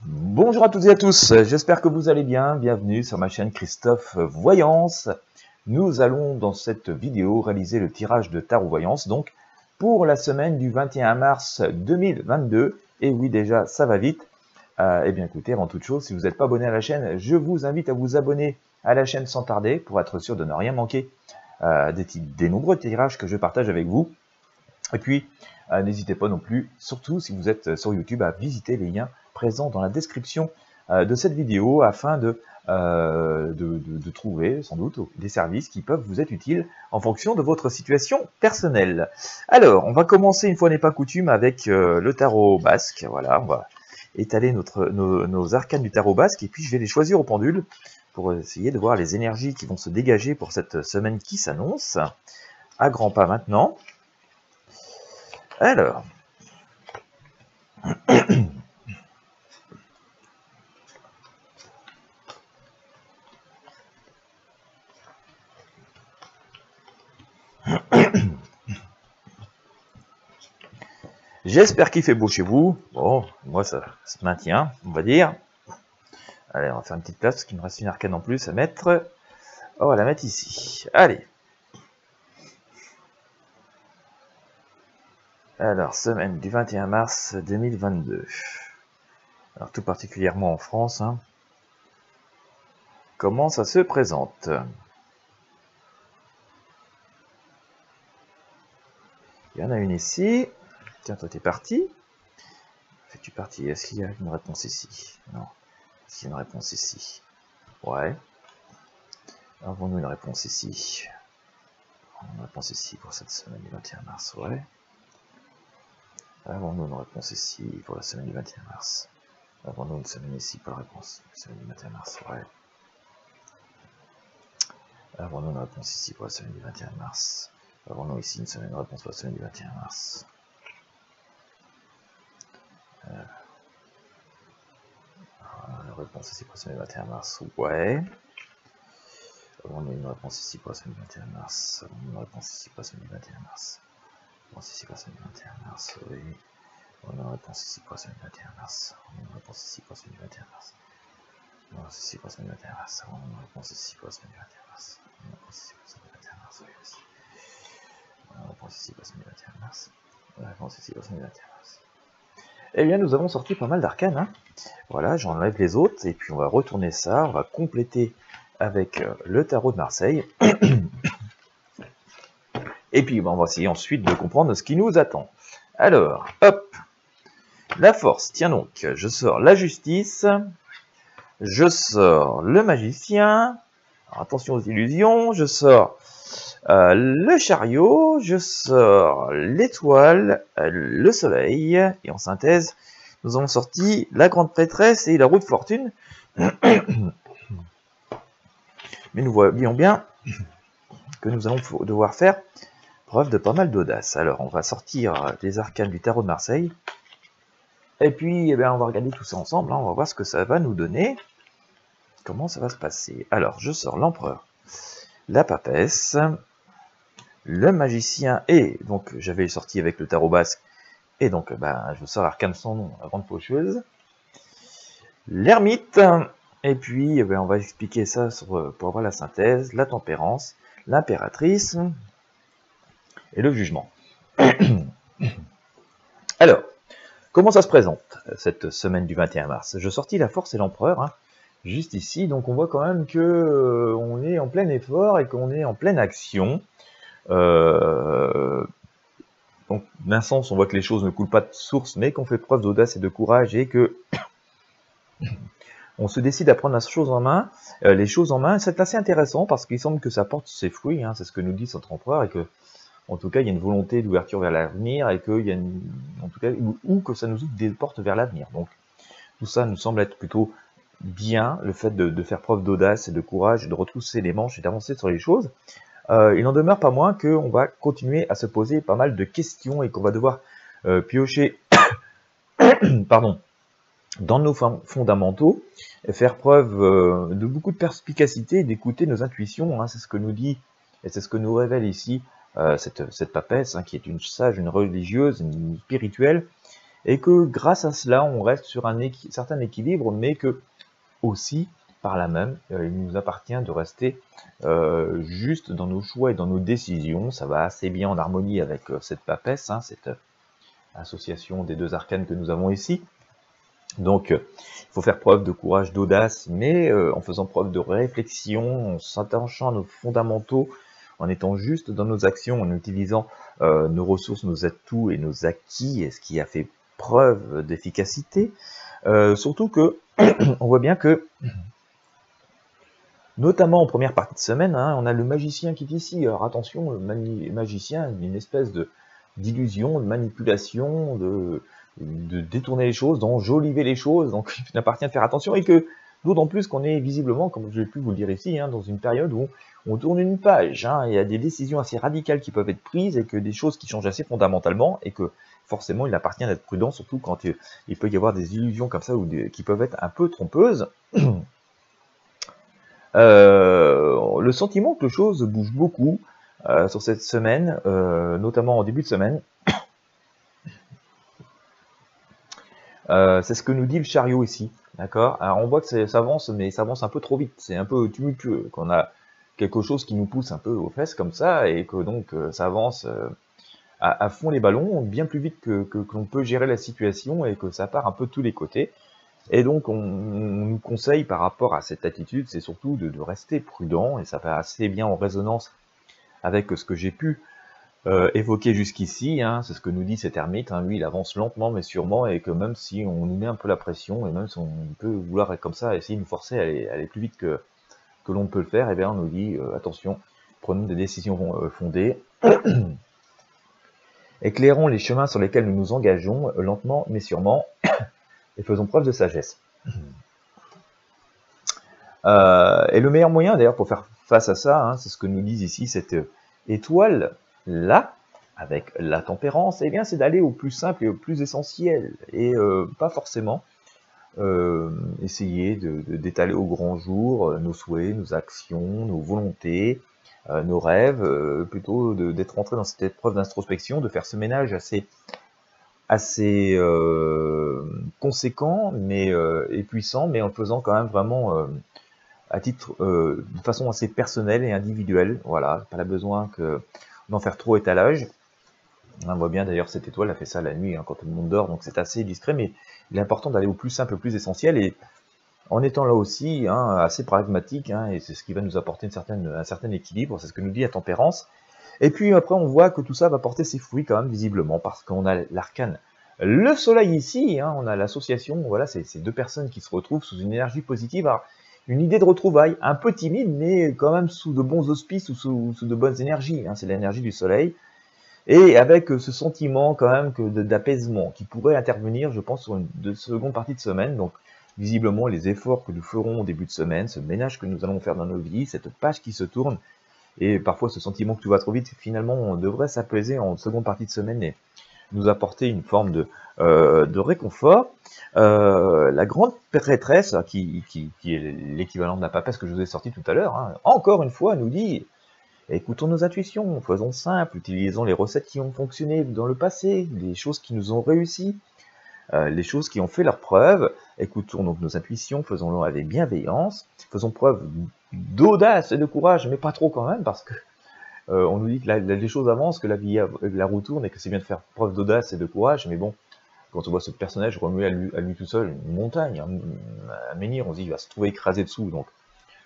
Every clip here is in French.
Bonjour à toutes et à tous, j'espère que vous allez bien, bienvenue sur ma chaîne Christophe Voyance. Nous allons dans cette vidéo réaliser le tirage de tarot voyance, donc pour la semaine du 21 mars 2022, et oui déjà ça va vite. Eh bien écoutez, avant toute chose, si vous n'êtes pas abonné à la chaîne, je vous invite à vous abonner à la chaîne sans tarder, pour être sûr de ne rien manquer des nombreux tirages que je partage avec vous. Et puis, n'hésitez pas non plus, surtout si vous êtes sur YouTube, à visiter les liens présents dans la description de cette vidéo afin de trouver sans doute des services qui peuvent vous être utiles en fonction de votre situation personnelle. Alors, on va commencer une fois n'est pas coutume avec le tarot basque. Voilà, on va étaler nos arcanes du tarot basque et puis je vais les choisir au pendule pour essayer de voir les énergies qui vont se dégager pour cette semaine qui s'annonce. À grands pas maintenant. Alors, j'espère qu'il fait beau chez vous. Bon, moi ça se maintient, on va dire. Allez, on va faire une petite place parce qu'il me reste une arcane en plus à mettre. On va la mettre ici. Allez. Alors, semaine du 21 mars 2022. Alors, tout particulièrement en France. Comment ça se présente? Il y en a une ici. Tiens, toi, t'es parti. Fais-tu partie? Est-ce qu'il y a une réponse ici? Non. Est-ce qu'il y a une réponse ici? Ouais. Avons-nous une réponse ici? Une réponse ici pour cette semaine du 21 mars, ouais. Avons-nous une réponse ici pour la semaine du 21 mars? Avons-nous une semaine ici pour la réponse? La semaine du 21 mars, ouais. Avons-nous une réponse ici pour la semaine du 21 mars? Avons-nous ici une semaine de réponse pour la semaine du 21 mars? La réponse ici pour la semaine du 21 mars, ouais. Avons-nous une réponse ici pour la semaine du 21 mars? Avons-nous une réponse ici pour la semaine du 21 mars? Réponse ici pour la semaine du 21 mars, oui. Avons-nous une réponse ici pour la semaine du 21 mars? Avons-nous une réponse ici pour la semaine du 21 mars? Réponse ici pour la semaine du 21 mars. Avons-nous une réponse ici pour la semaine du 21 mars? Une réponse ici pour la semaine du 21 mars, oui aussi. Une réponse ici pour la semaine du 21 mars. Une réponse ici pour la semaine du 21 mars. Eh bien, nous avons sorti pas mal d'arcanes. Voilà, j'enlève les autres, et puis on va retourner ça, on va compléter avec le tarot de Marseille. Et puis, on va essayer ensuite de comprendre ce qui nous attend. Alors, hop, la force, tiens donc, je sors la justice, je sors le magicien, alors, attention aux illusions, je sors le chariot, je sors l'étoile, le soleil, et en synthèse, nous avons sorti la grande prêtresse et la roue de fortune. Mais nous voyons bien que nous allons devoir faire preuve de pas mal d'audace. Alors, on va sortir les arcanes du tarot de Marseille. Et puis, eh bien, on va regarder tout ça ensemble. On va voir ce que ça va nous donner. Comment ça va se passer. Alors, je sors l'empereur, la papesse, le magicien, et donc, j'avais sorti avec le tarot basque. Et donc, je sors l'arcane sans nom, la grande faucheuse. L'ermite. Et puis, eh bien, on va expliquer ça pour avoir la synthèse, la tempérance, l'impératrice et le jugement. Alors, comment ça se présente, cette semaine du 21 mars? Je sortis la force et l'empereur, juste ici, donc on voit quand même que on est en plein effort et qu'on est en pleine action. Donc, d'un sens, on voit que les choses ne coulent pas de source, mais qu'on fait preuve d'audace et de courage et que on se décide à prendre les choses en main. C'est assez intéressant parce qu'il semble que ça porte ses fruits, c'est ce que nous dit notre empereur, et que en tout cas, il y a une volonté d'ouverture vers l'avenir, et qu'il y a ou que ça nous ouvre des portes vers l'avenir. Donc, tout ça nous semble être plutôt bien, le fait de faire preuve d'audace et de courage, de retrousser les manches et d'avancer sur les choses. Il n'en demeure pas moins qu'on va continuer à se poser pas mal de questions et qu'on va devoir piocher pardon, dans nos fondamentaux, et faire preuve de beaucoup de perspicacité et d'écouter nos intuitions. C'est ce que nous dit et c'est ce que nous révèle ici cette papesse, qui est une sage, une religieuse, une spirituelle, et que grâce à cela, on reste sur un certain équilibre, mais que aussi, par là même, il nous appartient de rester juste dans nos choix et dans nos décisions. Ça va assez bien en harmonie avec cette papesse, hein, cette association des deux arcanes que nous avons ici. Donc, il faut faire preuve de courage, d'audace, mais en faisant preuve de réflexion, en s'attachant à nos fondamentaux, en étant juste dans nos actions, en utilisant nos ressources, nos atouts et nos acquis, et ce qui a fait preuve d'efficacité. Surtout que, on voit bien que, notamment en première partie de semaine, hein, on a le magicien qui est ici. Alors attention, le magicien, une espèce d'illusion, de manipulation, de détourner les choses, d'enjoliver les choses, donc il appartient de faire attention, et que d'autant plus qu'on est visiblement, comme je vais pu vous le dire ici, hein, dans une période où on tourne une page, hein, il y a des décisions assez radicales qui peuvent être prises, et que des choses qui changent assez fondamentalement, et que forcément il appartient d'être prudent, surtout quand il peut y avoir des illusions comme ça, ou qui peuvent être un peu trompeuses. Le sentiment que les choses bougent beaucoup sur cette semaine, notamment en début de semaine, c'est ce que nous dit le chariot ici, d'accord? Alors on voit que ça avance, mais ça avance un peu trop vite, c'est un peu tumultueux, qu'on a quelque chose qui nous pousse un peu aux fesses comme ça, et que donc ça avance à fond les ballons, bien plus vite que l'on peut gérer la situation, et que ça part un peu de tous les côtés. Et donc, on nous conseille par rapport à cette attitude, c'est surtout de rester prudent, et ça va assez bien en résonance avec ce que j'ai pu évoquer jusqu'ici, hein, c'est ce que nous dit cet ermite, hein, lui il avance lentement mais sûrement, et que même si on nous met un peu la pression, et même si on peut vouloir être comme ça, essayer de nous forcer à aller plus vite que l'on peut le faire, et bien on nous dit, attention, prenons des décisions fondées, éclairons les chemins sur lesquels nous nous engageons, lentement mais sûrement, et faisons preuve de sagesse. Et le meilleur moyen d'ailleurs pour faire face à ça, hein, c'est ce que nous disent ici cette étoile-là, avec la tempérance, et bien c'est d'aller au plus simple et au plus essentiel, et pas forcément essayer d'étaler au grand jour nos souhaits, nos actions, nos volontés, nos rêves, plutôt d'être rentré dans cette épreuve d'introspection, de faire ce ménage assez conséquent, mais et puissant, mais en le faisant quand même vraiment à titre, de façon assez personnelle et individuelle, voilà, pas besoin d'en faire trop étalage. On voit bien d'ailleurs cette étoile a fait ça la nuit, hein, quand tout le monde dort, donc c'est assez discret, mais il est important d'aller au plus simple, au plus essentiel, et en étant là aussi hein, assez pragmatique, hein, et c'est ce qui va nous apporter un certain équilibre, c'est ce que nous dit la tempérance. Et puis après on voit que tout ça va porter ses fruits quand même visiblement, parce qu'on a l'arcane, le soleil ici, hein, on a l'association, voilà, c'est deux personnes qui se retrouvent sous une énergie positive. Alors, une idée de retrouvailles, un peu timide, mais quand même sous de bons auspices ou sous de bonnes énergies, hein, c'est l'énergie du soleil, et avec ce sentiment quand même d'apaisement qui pourrait intervenir, je pense, sur une seconde partie de semaine. Donc visiblement les efforts que nous ferons au début de semaine, ce ménage que nous allons faire dans nos vies, cette page qui se tourne, et parfois ce sentiment que tout va trop vite, finalement on devrait s'apaiser en seconde partie de semaine et nous apporter une forme de réconfort. La grande prêtresse, qui est l'équivalent de la papesse que je vous ai sorti tout à l'heure, hein, encore une fois nous dit: écoutons nos intuitions, faisons simple, utilisons les recettes qui ont fonctionné dans le passé, les choses qui nous ont réussi, les choses qui ont fait leur preuve. Écoutons donc nos intuitions, faisons-le avec bienveillance, faisons preuve d'audace et de courage, mais pas trop quand même, parce que on nous dit que les choses avancent, que la vie la roue tourne, et que c'est bien de faire preuve d'audace et de courage, mais bon, quand on voit ce personnage remuer à lui tout seul une montagne, un menhir, on se dit qu'il va se trouver écrasé dessous, donc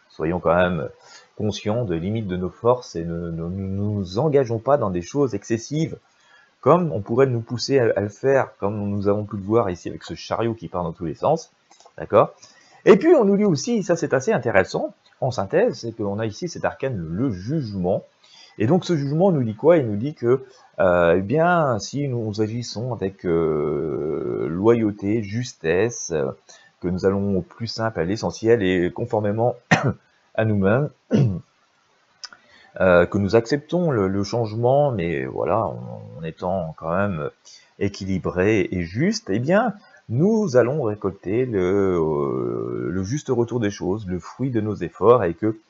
soyons quand même conscients des limites de nos forces, et ne nous engageons pas dans des choses excessives, comme on pourrait nous pousser à le faire, comme nous avons pu le voir ici avec ce chariot qui part dans tous les sens, d'accord? Et puis on nous dit aussi, ça c'est assez intéressant, en synthèse, c'est qu'on a ici cet arcane, le jugement. Et donc ce jugement nous dit quoi? Il nous dit que, eh bien, si nous agissons avec loyauté, justesse, que nous allons au plus simple, à l'essentiel, et conformément à nous-mêmes, que nous acceptons le changement, mais voilà, en étant quand même équilibré et juste, eh bien, nous allons récolter le juste retour des choses, le fruit de nos efforts, et que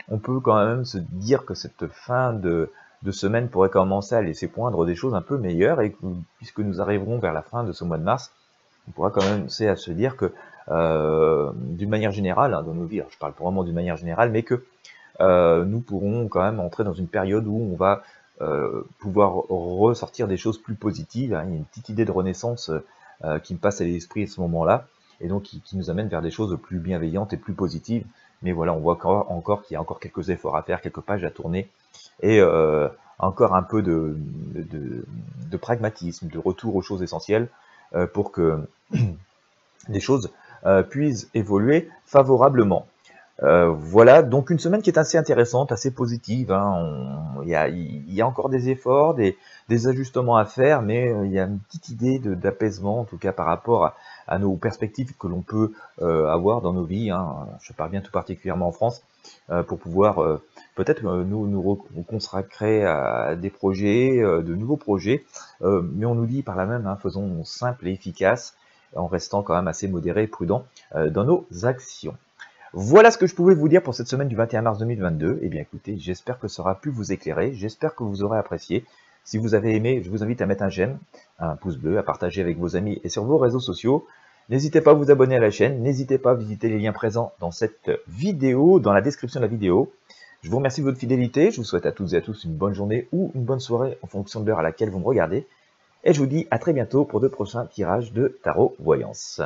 on peut quand même se dire que cette fin de semaine pourrait commencer à laisser poindre des choses un peu meilleures, et puisque nous arriverons vers la fin de ce mois de mars, on pourra commencer à se dire que, d'une manière générale, hein, dans nos vies, alors je parle vraiment d'une manière générale, mais que nous pourrons quand même entrer dans une période où on va pouvoir ressortir des choses plus positives, hein. Il y a une petite idée de renaissance qui me passe à l'esprit à ce moment-là, et donc qui nous amène vers des choses plus bienveillantes et plus positives. Mais voilà, on voit encore qu'il y a encore quelques efforts à faire, quelques pages à tourner, et encore un peu de pragmatisme, de retour aux choses essentielles, pour que les choses puissent évoluer favorablement. Voilà, donc une semaine qui est assez intéressante, assez positive, hein. Il y a encore des efforts, des ajustements à faire, mais il y a une petite idée d'apaisement, en tout cas par rapport à nos perspectives que l'on peut avoir dans nos vies, hein. Je parle bien tout particulièrement en France, pour pouvoir peut-être nous consacrer à des projets, de nouveaux projets, mais on nous dit par là même, hein, faisons simple et efficace, en restant quand même assez modéré et prudent dans nos actions. Voilà ce que je pouvais vous dire pour cette semaine du 21 mars 2022. Eh bien écoutez, j'espère que ça aura pu vous éclairer, j'espère que vous aurez apprécié. Si vous avez aimé, je vous invite à mettre un j'aime, un pouce bleu, à partager avec vos amis et sur vos réseaux sociaux. N'hésitez pas à vous abonner à la chaîne, n'hésitez pas à visiter les liens présents dans cette vidéo, dans la description de la vidéo. Je vous remercie de votre fidélité, je vous souhaite à toutes et à tous une bonne journée ou une bonne soirée en fonction de l'heure à laquelle vous me regardez. Et je vous dis à très bientôt pour de prochains tirages de tarot voyance.